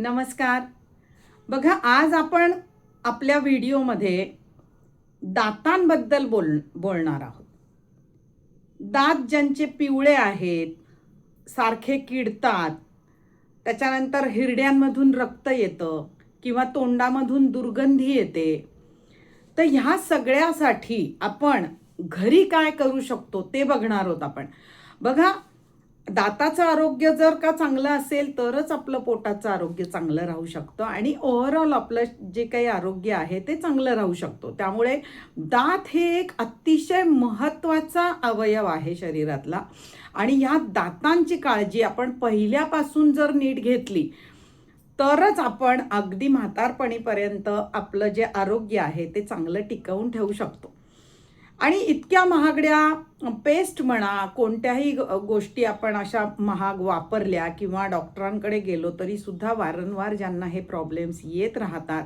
नमस्कार. बघा, आज आपण आपल्या व्हिडिओमध्ये दातांबद्दल बोलणार आहोत. दात ज्यांचे पिवळे आहेत, सारखे किडतात, त्याच्यानंतर हिरड्यांमधून रक्त येतं किंवा तोंडामधून दुर्गंधी येते, तर ह्या सगळ्यासाठी आपण घरी काय करू शकतो ते बघणार आहोत आपण. बघा, दाताचं आरोग्य जर का चांगलं असेल तरच आपलं पोटाचं आरोग्य चांगलं राहू शकतं आणि ओव्हरऑल आपलं जे काही आरोग्य आहे ते चांगलं राहू शकतो. त्यामुळे दात हे एक अतिशय महत्त्वाचा अवयव आहे शरीरातला आणि या दातांची काळजी आपण पहिल्यापासून जर नीट घेतली तरच आपण अगदी म्हातारपणीपर्यंत आपलं जे आरोग्य आहे ते चांगलं टिकवून ठेवू शकतो. आणि इतक्या महागड्या पेस्ट म्हणा, कोणत्याही गोष्टी आपण अशा महाग वापरल्या किंवा डॉक्टरांकडे गेलो तरी सुद्धा वारंवार ज्यांना हे प्रॉब्लेम्स येत राहतात,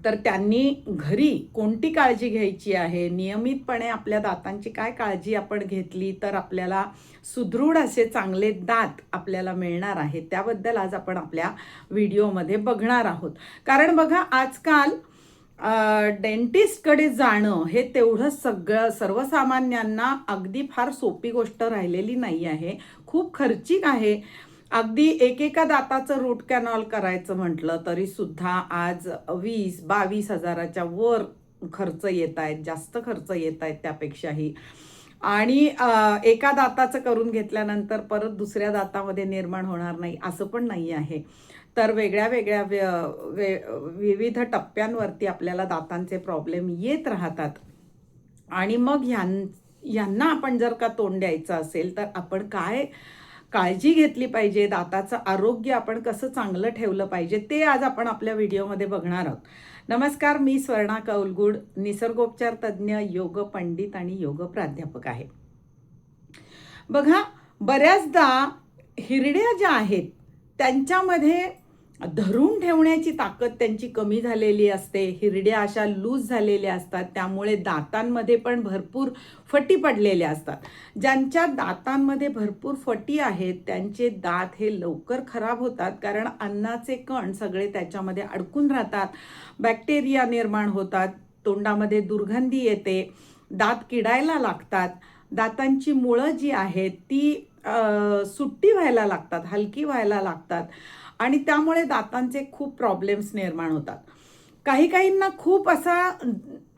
तर त्यांनी घरी कोणती काळजी घ्यायची आहे, नियमितपणे आपल्या दातांची काय काळजी आपण घेतली तर आपल्याला सुदृढ असे चांगले दात आपल्याला मिळणार आहेत, त्याबद्दल आज आपण आपल्या व्हिडिओमध्ये बघणार आहोत. कारण बघा, आजकाल डेंटिस्टकडे जाणं हे तेवढं सर्वसामान्यांना अगदी फार सोपी गोष्ट राहिलेली नाही आहे. खूप खर्चिक आहे. अगदी एकेका दाताचं रूट कॅनॉल करायचं म्हटलं तरी सुद्धा आज 20-22 हजाराच्या वर खर्च येत आहेत, जास्त खर्च येत आहेत त्यापेक्षाही. आणि एका दाताचं करून घेतल्यानंतर परत दुसऱ्या दातामध्ये निर्माण होणार नाही असं पण नाही आहे. तर वेगळ्या वेगळ्या विविध टप्प्यांवरती आपल्याला दातांचे प्रॉब्लेम येत राहतात आणि मग यांना आपण जर का तोंड द्यायचं असेल तर आपण काय काळजी घेतली पाहिजे, दाताचं आरोग्य आपण कसं चांगलं ठेवलं पाहिजे ते आज आपण आपल्या व्हिडिओमध्ये बघणार आहोत. नमस्कार, मी स्वर्णा कौलगुड, निसर्गोपचार तज्ज्ञ, योग पंडित आणि योग प्राध्यापक आहे. बघा, बऱ्याचदा हिरड्या ज्या आहेत त्यांच्यामध्ये धरून ठेवण्याची ताकद त्यांची कमी झालेली असते. हिरड्या अशा लूज झालेल्या असतात, त्यामुळे दातांमध्ये पण भरपूर फटी पडलेल्या असतात. ज्यांच्या दातांमध्ये भरपूर फटी आहेत त्यांचे दात हे लवकर खराब होतात, कारण अन्नाचे कण सगळे त्याच्यामध्ये अडकून राहतात, बॅक्टेरिया निर्माण होतात, तोंडामध्ये दुर्गंधी येते, दात किडायला लागतात, दातांची मुळं जी आहेत ती सुट्टी व्हायला लागतात, हलकी व्हायला लागतात आणि त्यामुळे दातांचे खूप प्रॉब्लेम्स निर्माण होतात. काहींना खूप असा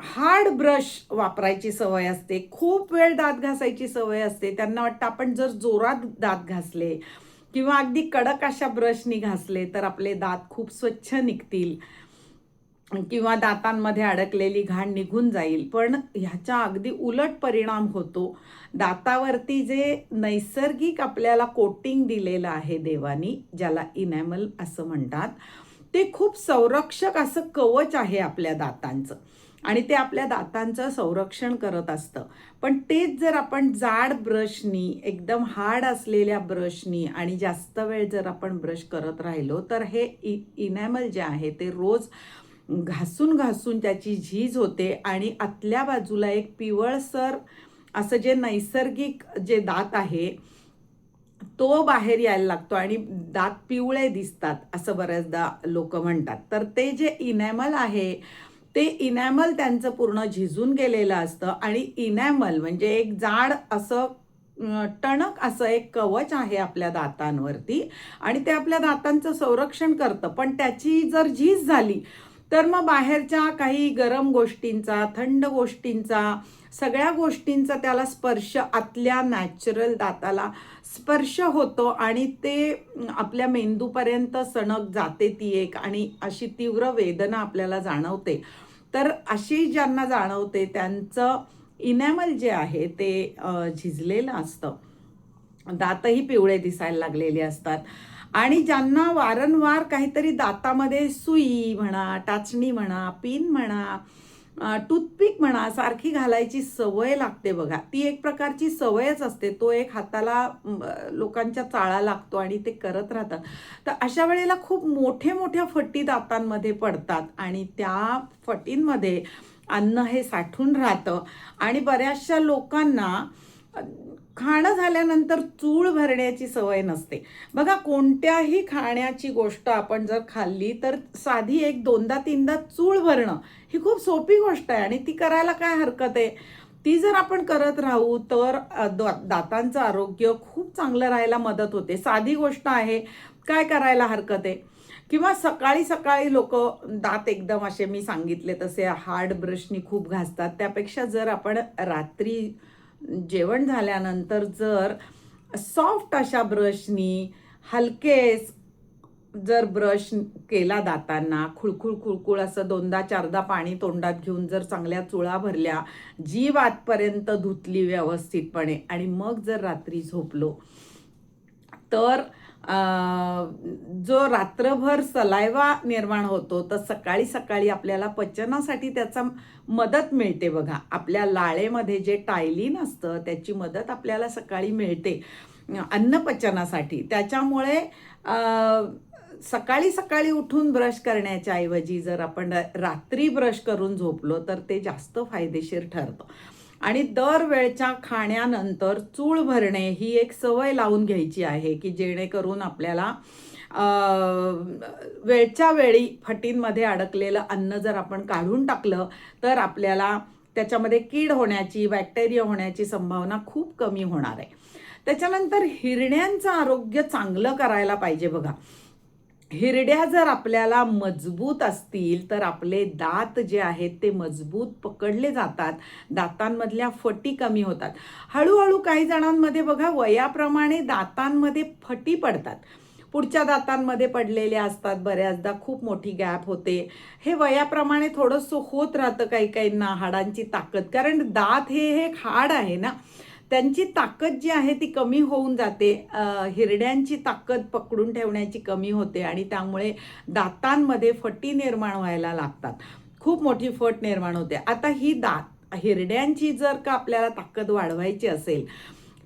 हार्ड ब्रश वापरायची सवय असते, खूप वेळ दात घासायची सवय असते. त्यांना वाटतं आपण जर जोरात दात घासले किंवा अगदी कडक अशा ब्रशनी घासले तर आपले दात खूप स्वच्छ निघतील किंवा दातांमध्ये अडकलेली घाण निघून जाईल. पण ह्याचा अगदी उलट परिणाम होतो. दातावरती जे नैसर्गिक आपल्याला कोटिंग दिलेलं आहे देवानी, ज्याला इनॅमल असं म्हणतात, ते खूप संरक्षक असं कवच आहे आपल्या दातांचं आणि ते आपल्या दातांचं संरक्षण करत असतं. पण तेच जर आपण जाड ब्रशनी, एकदम हार्ड असलेल्या ब्रशनी आणि जास्त वेळ जर आपण ब्रश करत राहिलो तर हे इनॅमल जे आहे ते रोज घासून घासून त्याची झीज होते आणि आतल्या बाजूला एक पिवळसर असं जे नैसर्गिक जे दात आहे तो बाहेर यायला लागतो आणि दात पिवळे दिसतात असं बऱ्याचदा लोक म्हणतात. तर ते जे इनॅमल आहे ते इनॅमल त्यांचं पूर्ण झिजून गेलेलं असतं आणि इनॅमल म्हणजे एक जाड असं टणक असं एक कवच आहे आपल्या दातांवरती आणि ते आपल्या दातांचं संरक्षण करतं. पण त्याची जर झीज झाली तर मग बाहेरच्या काही गरम गोष्टींचा, थंड गोष्टींचा, सगळ्या गोष्टींचा त्याला स्पर्श, आतल्या नॅचरल दाताला स्पर्श होतो आणि ते आपल्या मेंदूपर्यंत सणक जाते ती एक आणि अशी तीव्र वेदना आपल्याला जाणवते. तर अशी ज्यांना जाणवते त्यांचं इनॅमल जे आहे ते झिजलेलं असतं, दातही पिवळे दिसायला लागलेले असतात आणि ज्यांना वारंवार काहीतरी दातामध्ये सुई म्हणा, टाचणी म्हणा, पिन म्हणा, टूथपिक म्हणा सारखी घालायची सवय लागते बघा, ती एक प्रकारची सवयच असते. तो एक हाताला लोकांच्या चाळा लागतो आणि ते करत राहतात. तर अशा वेळेला खूप मोठ्या फटी दातांमध्ये पडतात आणि त्या फटींमध्ये अन्न हे साठून राहतं आणि बऱ्याचशा लोकांना खाणं झाल्यानंतर चूळ भरण्याची सवय नसते. बघा, कोणत्याही खाण्याची गोष्ट आपण जर खाल्ली तर साधी एक दोनदा तीनदा चूळ भरणं ही खूप सोपी गोष्ट आहे आणि ती करायला काय हरकत आहे. ती जर आपण करत राहू तर दातांचं आरोग्य खूप चांगलं राहायला मदत होते. साधी गोष्ट आहे, काय करायला हरकत आहे. किंवा सकाळी सकाळी लोक दात एकदम असे मी सांगितले तसे हार्ड ब्रशनी खूप घासतात. त्यापेक्षा जर आपण रात्री जेवण झाल्यानंतर जर सॉफ्ट अशा ब्रशनी हलकेच जर ब्रश केला दातांना, खुळखुळ खुळखुळ असं दोनदा चारदा पाणी तोंडात घेऊन जर चांगल्या चुळा भरल्या, जीभ आतपर्यंत धुतली व्यवस्थितपणे आणि मग जर रात्री झोपलो तर जो रात्रभर सलायवा निर्माण होतो तर सकाळी सकाळी आपल्याला पचनासाठी त्याचा मदत मिळते. बघा, आपल्या लाळेमध्ये जे टायलिन असतं त्याची मदत आपल्याला सकाळी मिळते अन्नपचनासाठी. त्याच्यामुळे सकाळी सकाळी उठून ब्रश करण्याच्या ऐवजी जर आपण रात्री ब्रश करून झोपलो तर ते जास्त फायदेशीर ठरतं. आणि दरवेळच्या खाण्यानंतर चूळ भरणे ही एक सवय लावून घ्यायची आहे की जेणेकरून आपल्याला वेळच्या वेळी फटींमध्ये अडकलेलं अन्न जर आपण काढून टाकलं तर आपल्याला त्याच्यामध्ये कीड होण्याची, बॅक्टेरिया होण्याची संभावना खूप कमी होणार आहे. त्याच्यानंतर हिरड्यांचं आरोग्य चांगलं करायला पाहिजे. बघा, हिरड्या जर आपल्याला मजबूत असतील तर आपले दात जे आहेत ते मजबूत पकडले जातात, दातांमधल्या फटी कमी होतात. हळूहळू काही जणांमध्ये बघा वयाप्रमाणे दातांमध्ये फटी पडतात, पुढच्या दातांमध्ये पडलेल्या असतात, बऱ्याचदा खूप मोठी गॅप होते. हे वयाप्रमाणे थोडंसं होत राहतं काही काहींना. हाडांची ताकद, कारण दात हे एक हाड आहे ना, त्यांची ताकद जी आहे ती कमी होऊन जाते. हिरड्यांची ताकद पकडून ठेवण्याची कमी होते आणि त्यामुळे दातांमध्ये फटी निर्माण व्हायला लागतात, खूप मोठी फट निर्माण होते. आता ही हिरड्यांची जर का आपल्याला ताकद वाढवायची असेल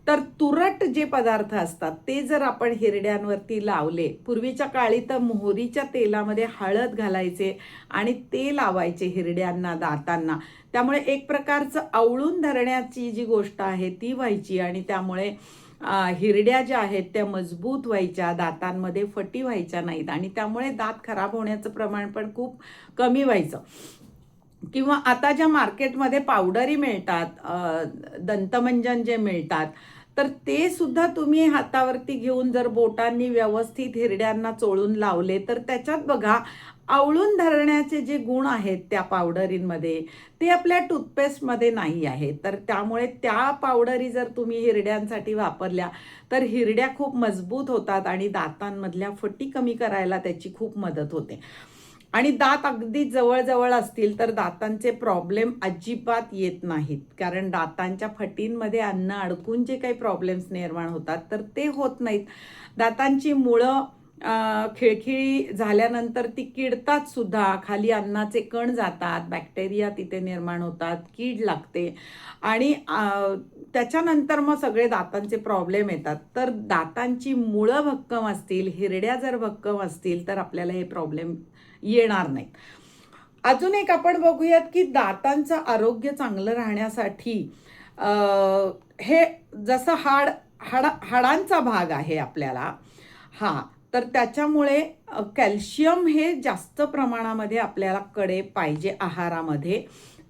तर तुरट जे पदार्थ असतात ते जर आपण हिरड्यांवरती लावले, पूर्वीच्या काळी तर मोहरीच्या तेलामध्ये हळद घालायचे आणि ते लावायचे हिरड्यांना, दातांना. त्यामुळे एक प्रकारचं आवळून धरण्याची जी गोष्ट आहे ती व्हायची आणि त्यामुळे हिरड्या ज्या आहेत त्या मजबूत व्हायच्या, दातांमध्ये फटी व्हायच्या नाहीत आणि त्यामुळे दात खराब होण्याचं प्रमाण पण खूप कमी व्हायचं. किंवा आता ज्या मार्केटमध्ये पावडरी मिळतात, दंतमंजन जे मिळतात, तर ते सुद्धा तुम्ही हातावरती घेऊन जर बोटांनी व्यवस्थित हिरड्यांना चोळून लावले तर त्याच्यात बघा आवळून धरण्याचे जे गुण आहेत त्या पावडरींमध्ये ते आपल्या टूथपेस्टमध्ये नाही आहेत. तर त्यामुळे त्या पावडरी जर तुम्ही हिरड्यांसाठी वापरल्या तर हिरड्या खूप मजबूत होतात आणि दातांमधल्या फटी कमी करायला त्याची खूप मदत होते. आणि दात अगदी जवळजवळ असतील तर दातांचे प्रॉब्लेम अजिबात येत नाहीत, कारण दातांच्या फटींमध्ये अन्न अडकून जे काही प्रॉब्लेम्स निर्माण होतात तर ते होत नाहीत. दातांची मुळं खिळखिळी झाल्यानंतर ती किडतात सुद्धा, खाली अन्नाचे कण जातात, बॅक्टेरिया तिथे निर्माण होतात, कीड लागते आणि त्याच्यानंतर मग सगळे दातांचे प्रॉब्लेम येतात. तर दातांची मुळं भक्कम असतील, हिरड्या जर भक्कम असतील तर आपल्याला हे प्रॉब्लेम येणार नाहीत. अजून एक आपण बघूयात की दातांचं आरोग्य चांगलं राहण्यासाठी हे जसं हाडांचा भाग आहे आपल्याला, तर त्याच्यामुळे कॅल्शियम हे जास्त प्रमाणामध्ये आपल्याला कडे पाहिजे आहारामध्ये,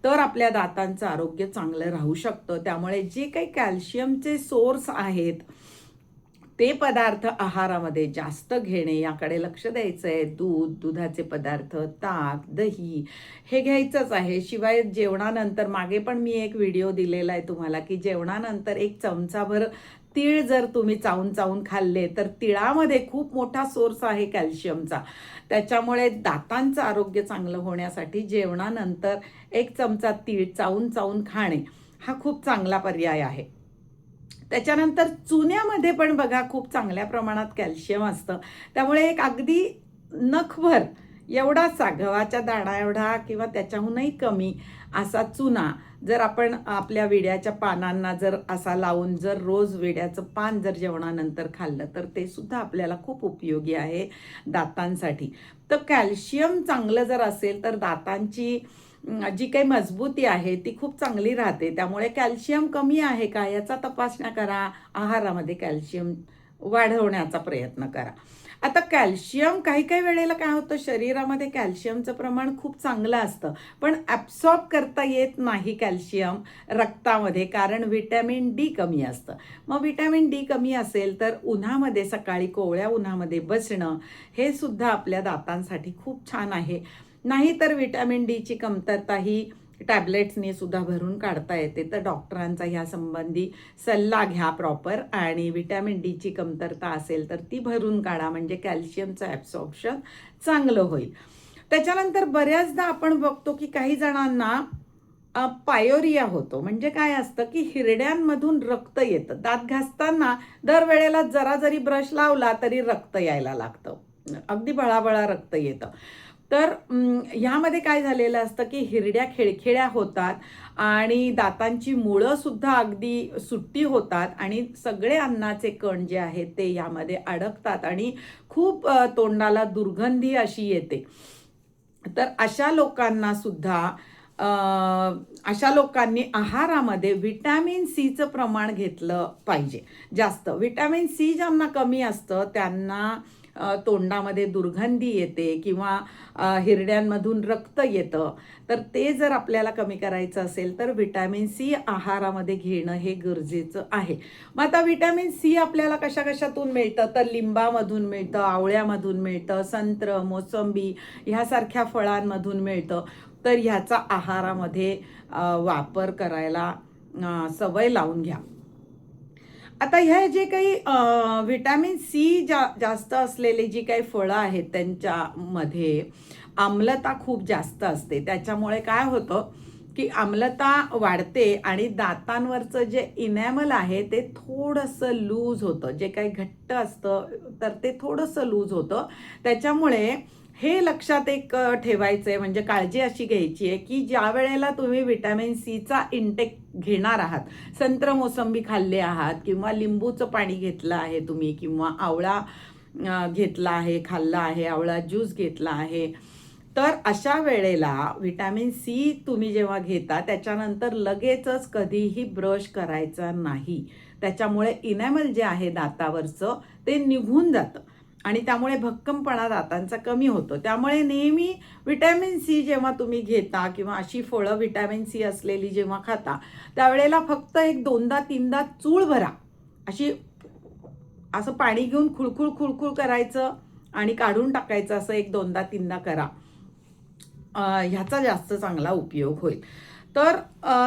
तर आपल्या दातांचं आरोग्य चांगलं राहू शकतं. त्यामुळे जे काही कॅल्शियमचे सोर्स आहेत ते पदार्थ आहारामध्ये जास्त घेणे, याकडे लक्ष द्यायचं आहे. दूध, दुधाचे पदार्थ, ताक, दही हे घ्यायचंच आहे. शिवाय जेवणानंतर, मागे पण मी एक व्हिडिओ दिलेला आहे तुम्हाला की जेवणानंतर एक चमचाभर तीळ जर तुम्ही चावून चावून खाल्ले तर तिळामध्ये खूप मोठा सोर्स आहे कॅल्शियमचा. त्याच्यामुळे दातांचं आरोग्य चांगलं होण्यासाठी जेवणानंतर एक चमचा तीळ चावून चावून खाणे हा खूप चांगला पर्याय आहे. त्याच्यानंतर चुन्यामध्ये पण बघा खूप चांगल्या प्रमाणात कॅल्शियम असतं. त्यामुळे एक अगदी नखभर एवढासा, गव्हाच्या दाणा एवढा किंवा त्याच्याहूनही कमी असा चुना जर आपण आपल्या विड्याच्या पानांना जर असा लावून जर रोज विड्याचं पान जर जेवणानंतर खाल्लं तर ते सुद्धा आपल्याला खूप उपयोगी आहे दातांसाठी. तर कॅल्शियम चांगलं जर असेल तर दातांची जी काही मजबूती आहे ती खूप चांगली राहते. त्यामुळे कॅल्शियम कमी आहे का याचा तपासण्या करा. आहारामध्ये कॅल्शियम वाढवण्याचा प्रयत्न करा. आता कॅल्शियम काही काही वेळेला काय होतं, शरीरामध्ये कॅल्शियमचं प्रमाण खूप चांगलं असतं, पण ॲब्सॉर्ब करता येत नाही कॅल्शियम रक्तामध्ये, कारण व्हिटॅमिन डी कमी असतं. मग व्हिटॅमिन डी कमी असेल तर उन्हामध्ये सकाळी कोवळ्या उन्हामध्ये बसणं हे सुद्धा आपल्या दातांसाठी खूप छान आहे. नाहीतर व्हिटॅमिन डीची कमतरता ही टॅबलेट्सनी सुद्धा भरून काढता येते. तर डॉक्टरांचा ह्या संबंधी सल्ला घ्या प्रॉपर, आणि व्हिटॅमिन डीची कमतरता असेल तर ती भरून काढा, म्हणजे कॅल्शियमचं ॲब्सॉर्प्शन चांगलं होईल. त्याच्यानंतर बऱ्याचदा आपण बघतो की काही जणांना पायोरिया होतो. म्हणजे काय असतं की हिरड्यांमधून रक्त येतं. दात घासताना दरवेळेला जरा जरी ब्रश लावला तरी रक्त यायला लागतं, अगदी बळाबळा रक्त येतं. तर ह्यामध्ये काय झालेलं असतं की हिरड्या खिळखिळ्या होतात आणि दातांची मुळं सुद्धा अगदी सुट्टी होतात आणि सगळे अन्नाचे कण जे आहेत ते यामध्ये अडकतात आणि खूप तोंडाला दुर्गंधी अशी येते. तर अशा लोकांना सुद्धा अशा लोकांनी आहारामध्ये व्हिटॅमिन सीचं प्रमाण घेतलं पाहिजे जास्त. व्हिटॅमिन सी ज्यांना कमी असतं त्यांना तोंडामध्ये दुर्गंधी येते किंवा हिरड्यांमधून रक्त येतं. तर ते जर आपल्याला कमी करायचं असेल तर व्हिटॅमिन सी आहारामध्ये घेणं हे गरजेचं आहे. मग आता व्हिटॅमिन सी आपल्याला कशा कशातून मिळतं, तर लिंबामधून मिळतं, आवळ्यामधून मिळतं, संत्र, मोसंबी ह्यासारख्या फळांमधून मिळतं. तर ह्याचा आहारामध्ये वापर करायला सवय लावून घ्या. आता ह्या जे काही व्हिटॅमिन सी जास्त असलेली जी काही फळं आहेत त्यांच्यामध्ये आम्लता खूप जास्त असते. त्याच्यामुळे काय होतं की आम्लता वाढते आणि दातांवरचं जे इनॅमल आहे ते थोडंसं लूज होतं. जे काही घट्ट असतं तर ते थोडंसं लूज होतं. त्याच्यामुळे हे लक्षात एक ठेवायचं आहे, म्हणजे काळजी अशी घ्यायची आहे की ज्या वेळेला तुम्ही व्हिटॅमिन सीचा इंटेक घेणार आहात, संत्र मोसंबी खाल्ले आहात किंवा लिंबूचं पाणी घेतलं आहे तुम्ही किंवा आवळा घेतला आहे, खाल्ला आहे, आवळा ज्यूस घेतला आहे, तर अशा वेळेला व्हिटॅमिन सी तुम्ही जेव्हा घेता त्याच्यानंतर लगेचच कधीही ब्रश करायचा नाही. त्याच्यामुळे इनॅमल जे आहे दातावरचं ते निघून जातं आणि त्यामुळे भक्कमपणा दातांचा कमी होतो. त्यामुळे नेहमी व्हिटॅमिन सी जेव्हा तुम्ही घेता किंवा अशी फळं व्हिटॅमिन सी असलेली जेव्हा खाता त्यावेळेला फक्त एक दोनदा तीनदा चूळ भरा, अशी असं पाणी घेऊन खुळखुळ खुळखुळ करायचं आणि काढून टाकायचं, असं एक दोनदा तीनदा करा. ह्याचा जास्त चांगला उपयोग होईल. तर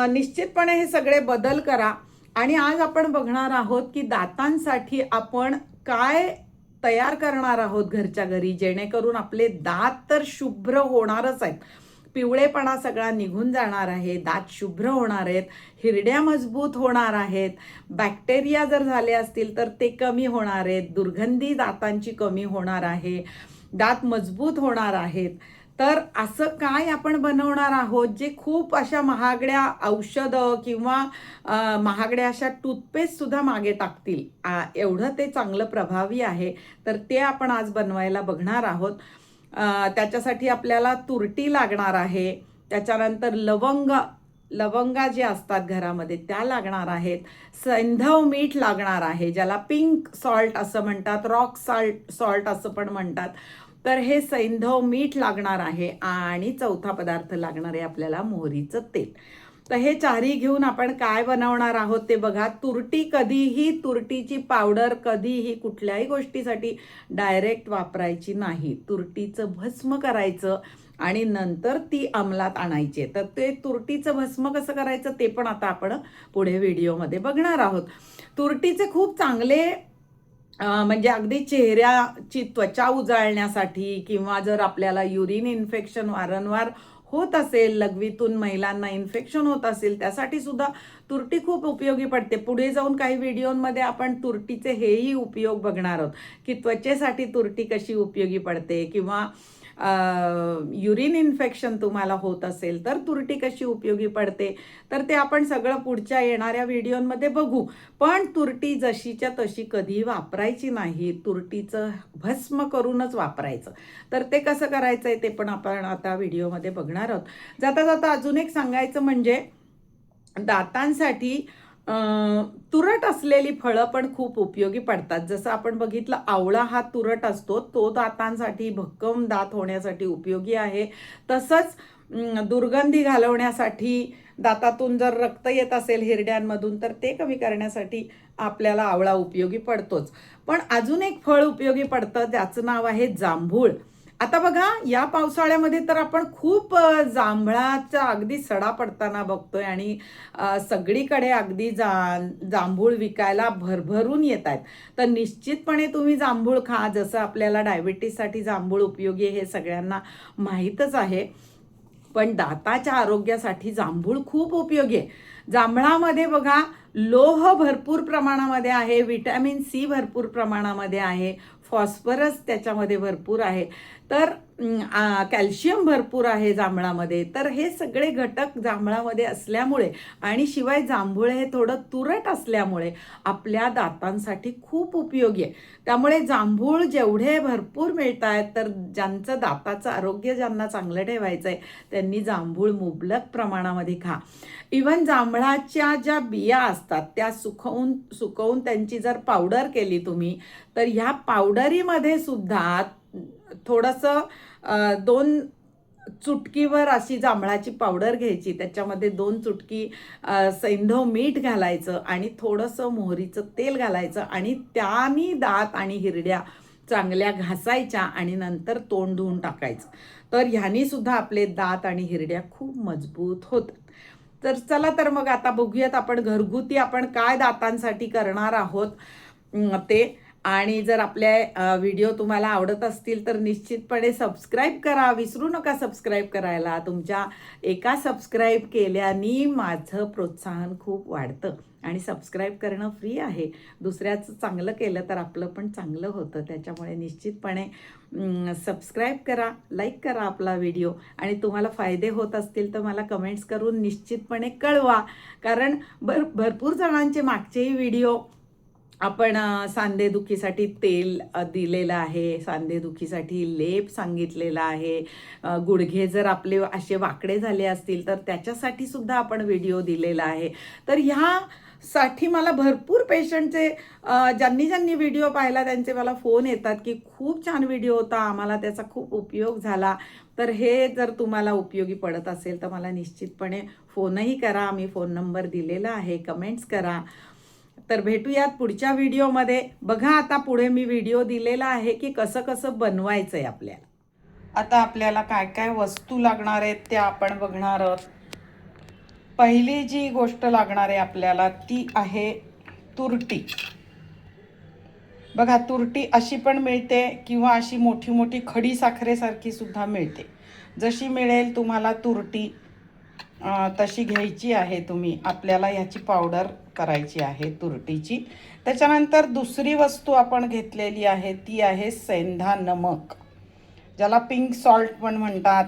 निश्चितपणे हे सगळे बदल करा. आणि आज आपण बघणार आहोत की दातांसाठी आपण काय तयार करणार आहोत घरच्या घरी, जेणेकरून आपले दात तर शुभ्र होणारच आहेत, पिवळेपणा सगळा निघून जाणार आहे, दात शुभ्र होणार आहेत, हिरड्या मजबूत होणार आहेत, बॅक्टेरिया जर झाले असतील तर ते कमी होणार आहेत, दुर्गंधी दातांची कमी होणार आहे, दात मजबूत होणार आहेत. तर असं काय आपण बनवणार आहोत जे खूप अशा महागड्या औषधं किंवा महागड्या अशा टूथपेस्ट सुद्धा मागे टाकतील, एवढं ते चांगलं प्रभावी आहे. तर ते आपण आज बनवायला बघणार आहोत. त्याच्यासाठी आपल्याला तुरटी लागणार आहे, त्याच्यानंतर लवंगा जे असतात घरामध्ये त्या लागणार आहेत, सैंधव मीठ लागणार आहे, ज्याला पिंक सॉल्ट असं म्हणतात, रॉक सॉल्ट असं पण म्हणतात. तर हे सैंधव मीठ लागणार आहे आणि चौथा पदार्थ लागणार आहे आपल्याला मोहरीचं तेल. तर हे चारही घेऊन आपण काय बनवणार आहोत ते बघा. तुरटीची पावडर कधीही कुठल्याही गोष्टीसाठी डायरेक्ट वापरायची नाही. तुरटीचं भस्म करायचं आणि नंतर ती अंमलात आणायची. तर ते तुरटीचं भस्म कसं करायचं ते पण आता आपण पुढे व्हिडिओमध्ये बघणार आहोत. तुरटीचे खूप चांगले म्हणजे अगदी चेहऱ्याची त्वचा उजळण्यासाठी किंवा जर आपल्याला युरिन इन्फेक्शन वारंवार होत असेल, लघवीतून महिलांना इन्फेक्शन होत असेल, त्यासाठी सुद्धा तुरटी खूप उपयोगी पडते. पुढे जाऊन काही व्हिडिओमध्ये आपण तुरटीचे हेही उपयोग बघणार आहोत की त्वचेसाठी तुरटी कशी उपयोगी पडते किंवा युरिन इन्फेक्शन तुम्हाला होत असेल तर तुरटी कशी उपयोगी पडते, तर ते आपण सगळं पुढच्या येणाऱ्या व्हिडिओमध्ये बघू. पण तुरटी जशीच्या तशी कधी वापरायची नाही, तुरटीचं भस्म करूनच वापरायचं. तर ते कसं करायचं आहे ते पण आपण आता व्हिडिओमध्ये बघणार आहोत. जाता जाता अजून एक सांगायचं म्हणजे दातांसाठी तुरट असलेली फळं पण खूप उपयोगी पडतात. जसं आपण बघितलं आवळा हा तुरट असतो, तो दातांसाठी भक्कम दात होण्यासाठी उपयोगी आहे. तसंच दुर्गंधी घालवण्यासाठी, दातातून जर रक्त येत असेल हिरड्यांमधून तर ते कमी करण्यासाठी आपल्याला आवळा उपयोगी पडतोच. पण अजून एक फळ उपयोगी पडतं, त्याचं नाव आहे जांभूळ. आता बघा या पावसाळ्यामध्ये तर आपण खूप जांभळाचा अगदी सडा पडताना बघतोय आणि सगळीकडे अगदी जांभूळ विकायला भरभरून येत आहेत. तर निश्चितपणे तुम्ही जांभूळ खा. जसं आपल्याला डायबिटीससाठी जांभूळ उपयोगी आहे हे सगळ्यांना माहीतच आहे. पण दाताच्या आरोग्यासाठी जांभूळ खूप उपयोगी आहे. जांभळामध्ये बघा लोह भरपूर प्रमाणामध्ये आहे, व्हिटॅमिन सी भरपूर प्रमाणामध्ये आहे, फॉस्फरस त्याच्यामध्ये भरपूर आहे, तर कॅल्शियम भरपूर आहे जांभळामध्ये. तर हे सगळे घटक जांभळामध्ये असल्यामुळे आणि शिवाय जांभूळ हे थोडं तुरट असल्यामुळे आपल्या दातांसाठी खूप उपयोगी आहे. त्यामुळे जांभूळ जेवढे भरपूर मिळत आहेत, तर ज्यांचं दाताचं आरोग्य ज्यांना चांगलं ठेवायचं आहे त्यांनी जांभूळ मुबलक प्रमाणामध्ये खा. इव्हन जांभळाच्या ज्या बिया असतात त्या सुकवून त्यांची जर पावडर केली तुम्ही, तर ह्या पावडरीमध्ये सुद्धा थोडंसं 2 चुटकीवर अशी जांभळाची पावडर घ्यायची, त्याच्यामध्ये 2 चुटकी सैंधव मीठ घालायचं आणि थोडंसं मोहरीचं तेल घालायचं आणि त्यानी दात आणि हिरड्या चांगल्या घासायच्या आणि नंतर तोंड धुवून टाकायचं. तर ह्यानी सुद्धा आपले दात आणि हिरड्या खूप मजबूत होतात. तर चला तर मग आता बघूयात आपण घरगुती आपण काय दातांसाठी करणार आहोत ते. आणि जर आपल्या व्हिडिओ तुम्हाला आवडत असतील तर निश्चितपणे सबस्क्राईब करा, विसरू नका सबस्क्राईब करायला. तुमच्या एका सबस्क्राईब केल्याने माझं प्रोत्साहन खूप वाढतं आणि सबस्क्राईब करणं फ्री आहे. दुसऱ्याचं चांगलं केलं तर आपलं पण चांगलं होतं. त्याच्यामुळे निश्चितपणे सबस्क्राईब करा, लाईक करा आपला व्हिडिओ आणि तुम्हाला फायदे होत असतील तर मला कमेंट्स करून निश्चितपणे कळवा. कारण भरपूर जणांचे मागचेही व्हिडिओ आपण सांधेदुखीसाठी तेल दिलेलं आहे, सांधेदुखीसाठी लेप सांगितलेला आहे, गुडघे जर आपले असे वाकडे झाले असतील तर त्याच्यासाठी सुद्धा आपण व्हिडिओ दिलेला आहे. तर ह्यासाठी मला भरपूर पेशंटचे ज्यांनी व्हिडिओ पाहिला त्यांचे मला फोन येतात की खूप छान व्हिडिओ होता, आम्हाला त्याचा खूप उपयोग झाला. तर हे जर तुम्हाला उपयोगी पडत असेल तर मला निश्चितपणे फोनही करा, मी फोन नंबर दिलेला आहे, कमेंट्स करा. तर भेटूयात पुढच्या व्हिडिओमध्ये. बघा आता पुढे मी व्हिडिओ दिलेला आहे की कसं कसं बनवायचं आहे आपल्याला. आता आपल्याला काय काय वस्तू लागणार आहेत त्या आपण बघणार आहोत. पहिली जी गोष्ट लागणार आहे आपल्याला ती आहे तुरटी. बघा तुरटी अशी पण मिळते किंवा अशी मोठी मोठी खडी साखरेसारखी सुद्धा मिळते. जशी मिळेल तुम्हाला तुरटी तशी घ्यायची आहे तुम्ही. आपल्याला ह्याची पावडर करायची आहे तुरटीची. त्याच्यानंतर दुसरी वस्तू आपण घेतलेली आहे ती आहे सेंधा नमक, ज्याला पिंक सॉल्ट पण म्हणतात,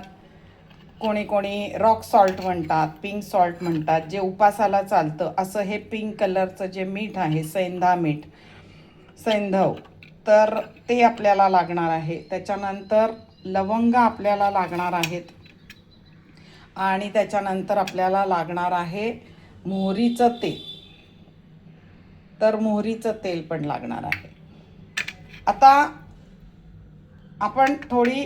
कोणी कोणी रॉक सॉल्ट म्हणतात, पिंक सॉल्ट म्हणतात. जे उपासाला चालतं असं हे पिंक कलरचं जे मीठ आहे सेंधा मीठ, सैंधव, तर ते आपल्याला लागणार आहे. त्याच्यानंतर लवंग आपल्याला लागणार आहेत आणि त्याच्यानंतर आपल्याला लागणार आहे मोहरीचं तेल. तर मोहरीचं तेल पण लागणार आहे. आता आपण थोडी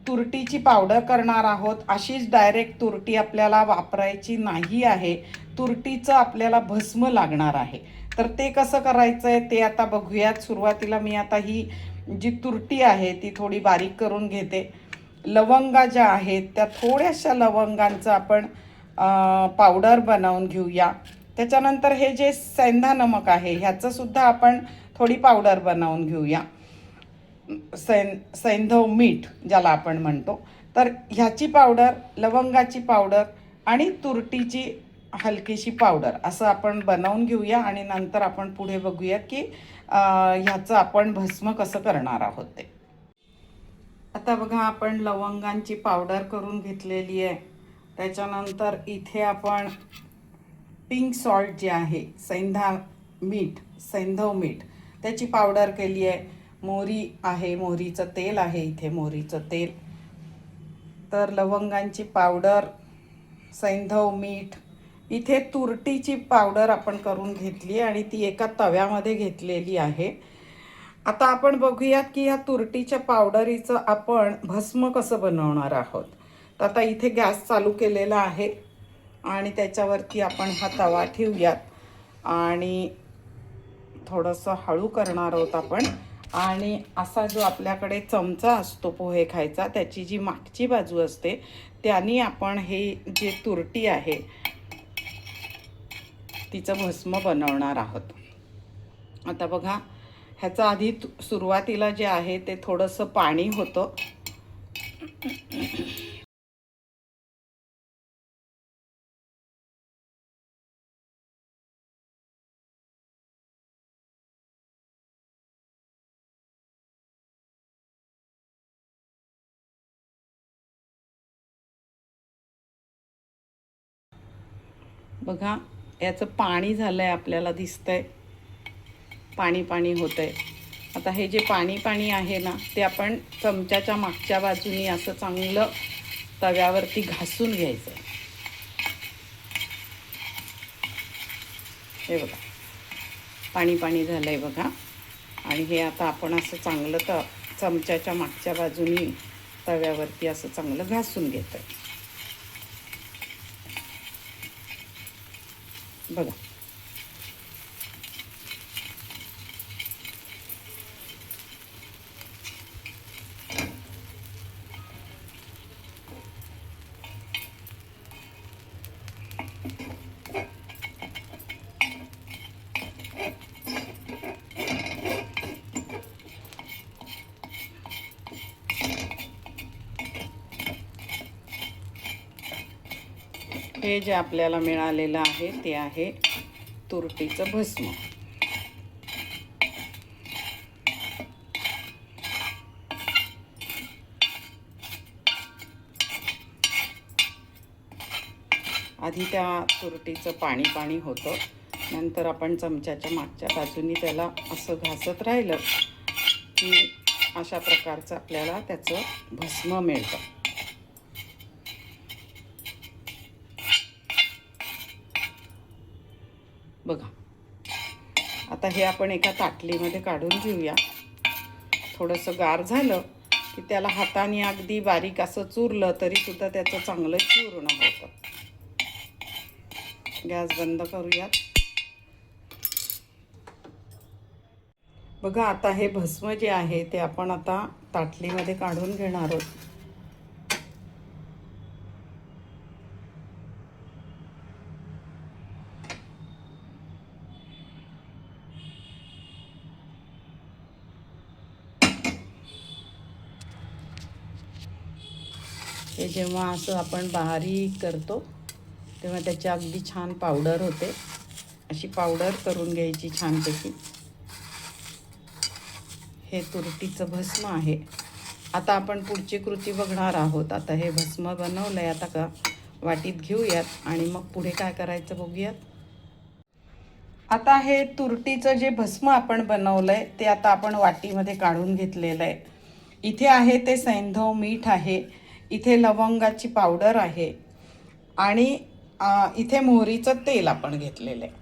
तुरटीची पावडर करणार आहोत. अशीच डायरेक्ट तुरटी आपल्याला वापरायची नाही आहे, तुरटीचं आपल्याला भस्म लागणार आहे. तर ते कसं करायचं आहे ते आता बघूयात. सुरुवातीला मी आता ही जी तुरटी आहे ती थोडी बारीक करून घेते. लवंगा ज्या आहेत त्या थोड्याशा लवंगांचं आपण पावडर बनवून घेऊया. त्याच्यानंतर हे जे सेंधा नमक आहे ह्याचं सुद्धा आपण थोडी पावडर बनवून घेऊया. सैंधव मीठ ज्याला आपण म्हणतो, तर ह्याची पावडर, लवंगाची पावडर आणि तुरटीची हलकीशी पावडर असं आपण बनवून घेऊया आणि नंतर आपण पुढे बघूयात की ह्याचं आपण भस्म कसं करणार आहोत ते. आता बघा आपण लवंगांची पावडर करून घेतलेली आहे. त्याच्यानंतर इथे आपण पिंक सॉल्ट जे आहे, सैंधव मीठ त्याची पावडर केली आहे. मोहरी आहे, मोहरीचं तेल आहे इथे, मोहरीचं तेल. तर लवंगांची पावडर, सैंधव मीठ, इथे तुरटीची पावडर आपण करून घेतली आणि ती एका तव्यामध्ये घेतलेली आहे. आता आपण बघूयात की ह्या तुरटीच्या पावडरीचं आपण भस्म कसं बनवणार आहोत. तर आता इथे गॅस चालू केलेला आहे आणि त्याच्यावरती आपण हा तवा ठेवूयात आणि थोडंसं हळू करणार आहोत आपण. आणि असा जो आपल्याकडे चमचा असतो पोहे खायचा, त्याची जी मागची बाजू असते त्याने आपण हे जे तुरटी आहे तिचं भस्म बनवणार आहोत. आता बघा, ह्याचा आधी सुरुवातीला जे आहे ते थोडंसं पाणी होतं. बघा, याचं पाणी झालं आहे, आपल्याला दिसतंय पाणी पाणी होतं आहे. आता हे जे पाणी पाणी आहे ना, ते आपण चमच्याच्या मागच्या बाजूनी असं चांगलं तव्यावरती घासून घ्यायचं. हे बघा, पाणी पाणी झालं आहे बघा. आणि हे आता आपण असं चांगलं चमच्याच्या मागच्या बाजूनी तव्यावरती असं चांगलं घासून घेतो आहे बघा. हे जे आपल्याला मिळालेलं आहे ते आहे तुरटीचं भस्म. आधी त्या तुरटीचं पाणी पाणी होतं, नंतर आपण चमच्याच्या मागच्या बाजूनी त्याला असं घासत राहिलं की अशा प्रकारचं आपल्याला त्याचं भस्म मिळतं. बघा, आता हे आपण एका ताटलीमध्ये काढून घेऊया. थोडंसं गार झालं की त्याला हाताने अगदी बारीक असं चुरलं तरी सुद्धा त्याचं चांगलं चूर्ण होतं. गॅस बंद करूयात. बघा, आता हे भस्म जे आहे ते आपण आता ताटलीमध्ये काढून घेणार आहोत. हे जेव्हा असं आपण बारीक करतो तेव्हा त्याची अगदी छान पावडर होते. अशी पावडर करून घ्यायची छानपैकी. हे तुरटीचं भस्म आहे. आता आपण पुढची कृती बघणार आहोत. आता हे भस्म बनवलं आहे, आता का वाटीत घेऊयात आणि मग पुढे काय करायचं बघूयात. आता हे तुरटीचं जे भस्म आपण बनवलं आहे ते आता आपण वाटीमध्ये काढून घेतलेलं आहे. इथे आहे ते सैंधव मीठ आहे, इथे लवंगाची पावडर आहे आणि इथे मोहरीचं तेल आपण घेतलेलं आहे.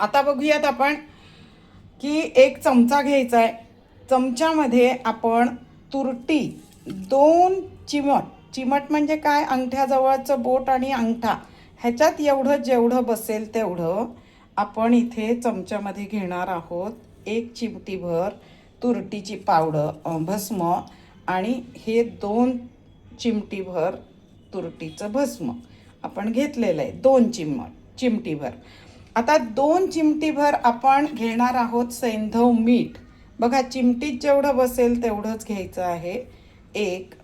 आता बघूयात आपण की एक चमचा घ्यायचा आहे. चमच्यामध्ये आपण तुरटी 2 चिमट म्हणजे काय, अंगठ्याजवळचं बोट आणि अंगठा ह्याच्यात एवढं जेवढं बसेल तेवढं आपण इथे चमच्यामध्ये घेणार आहोत. 1 चिमटीभर तुरटीची पावडर भस्म आणि हे 2 चिमटीभर तुरटीचं भस्म आपण घेतलेलं आहे. 2 चिमटीभर. आता 2 चिमटीभर आपण घेणार आहोत सैंधव मीठ. बघा, चिमटीत जेवढं बसेल तेवढंच घ्यायचं आहे 1.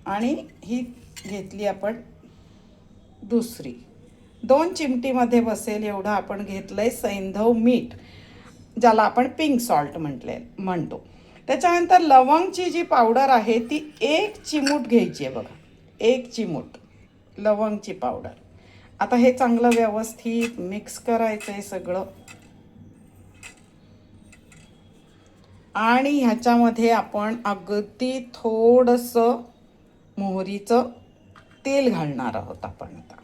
आणि ही घेतली आपण दुसरी. 2 चिमटीमध्ये बसेल एवढं आपण घेतलंय सैंधव मीठ, ज्याला आपण पिंक सॉल्ट म्हणतो. त्याच्यानंतर लवंगची जी पावडर आहे ती 1 चिमूट घ्यायची आहे बघा, 1 चिमूट लवंगची पावडर. आता हे चांगलं व्यवस्थित मिक्स करायचं आहे सगळं. आणि ह्याच्यामध्ये आपण अगदी थोडंसं मोहरीचं तेल घालणार आहोत आपण आता.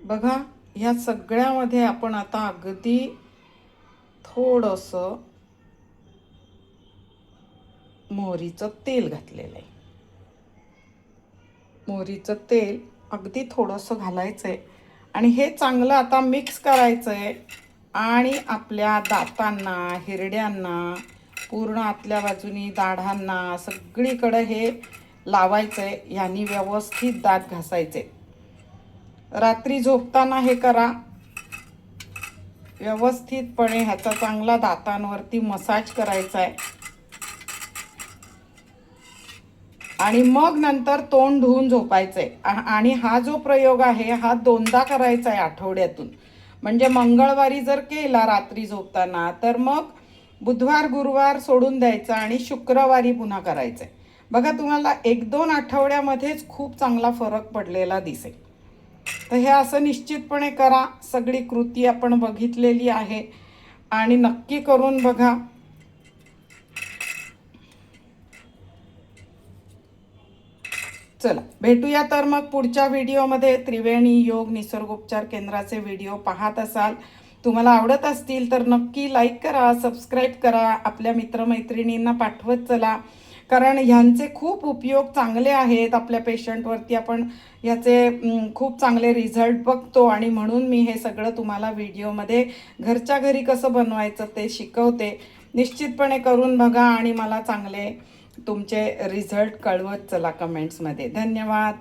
बघा, ह्या सगळ्यामध्ये आपण आता अगदी थोडंसं मोहरीचं तेल घातलेलं आहे. मोहरीचं तेल अगदी थोडंसं घालायचं आहे आणि हे चांगलं आता मिक्स करायचं आहे. आणि आपल्या दातांना, हिरड्यांना, पूर्ण आतल्या बाजूनी दाढांना सगळीकडे हे लावायचं आहे. ह्यानी व्यवस्थित दात घासायचे. रात्री झोपताना हे करा. व्यवस्थितपणे ह्याचा चांगला दातांवरती मसाज करायचा आहे. आणि मग नंतर तोंड धुवून झोपायचं आहे. आणि हा जो प्रयोग आहे हा 2दा करायचा आहे आठवड्यातून. म्हणजे मंगळवारी जर केला रात्री झोपताना तर मग बुधवार गुरुवार सोडून द्यायचा आणि शुक्रवारी पुन्हा करायचं आहे. बघा, तुम्हाला 1-2 आठवड्यामध्येच खूप चांगला फरक पडलेला दिसेल. तर हे असं निश्चितपणे करा. सगळी कृती आपण बघितलेली आहे आणि नक्की करून बघा. चला भेटूया तर मग पुढच्या व्हिडिओमध्ये. त्रिवेणी योग निसर्गोपचार केंद्राचे व्हिडिओ पाहत असाल, तुम्हाला आवडत असतील तर नक्की लाईक करा, सबस्क्राईब करा, आपल्या मित्रमैत्रिणींना पाठवत चला. कारण ह्यांचे खूप उपयोग चांगले आहेत आपल्या पेशंटवरती. आपण ह्याचे खूप चांगले रिझल्ट बघतो आणि म्हणून मी हे सगळं तुम्हाला व्हिडिओमध्ये घरच्या घरी कसं बनवायचं ते शिकवते. निश्चितपणे करून बघा आणि मला चांगले तुमचे रिझल्ट कळवत चला कमेंट्समध्ये. धन्यवाद.